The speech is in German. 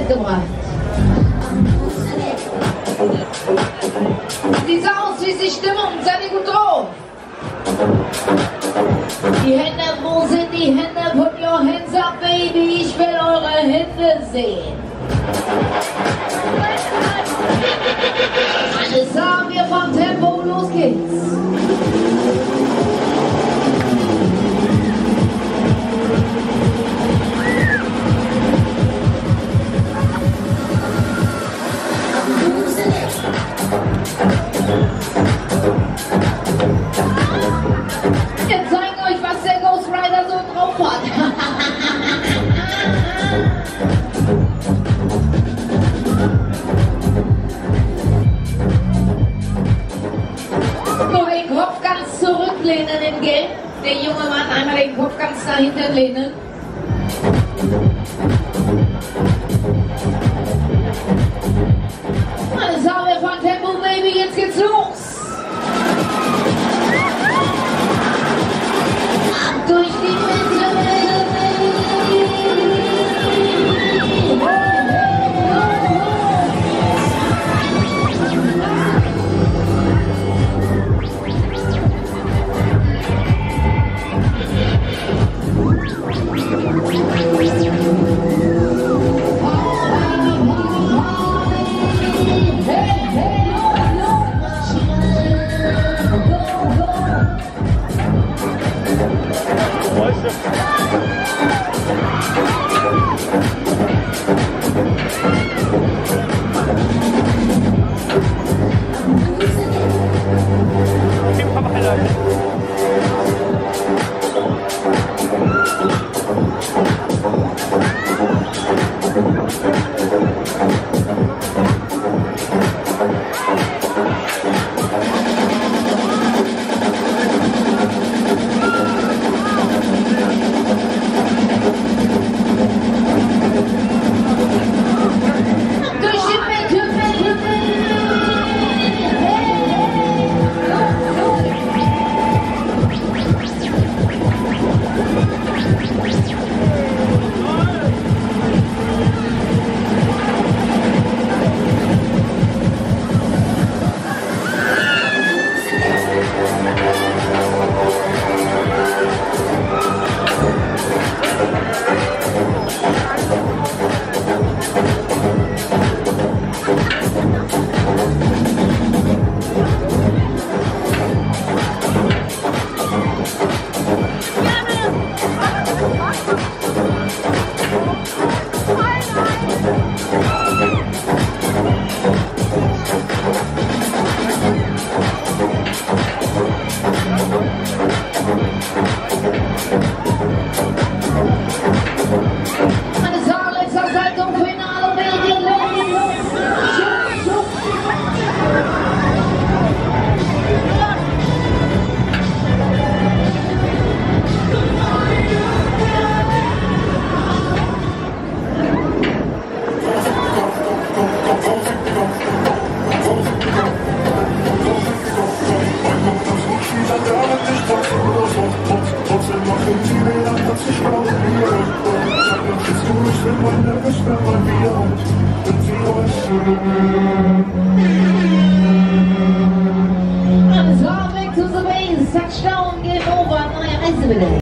mitgebracht. Sieht so aus wie die Stimmung, seid ihr gut drauf? Die Hände, wo sind die Hände? Put your hands up, baby, ich will eure Hände sehen. Alles haben wir vom Tempo, los geht's. Wir zeigen euch, was der Ghost Rider so drauf hat. Nur den Kopf ganz zurücklehnen in Gelb. Der junge Mann einmal den Kopf ganz dahinter lehnen. Alles haben wir von Tempo, Baby, jetzt geht's los. Ab durch die Mitte, Touchdown, game over, neue Reise bitte.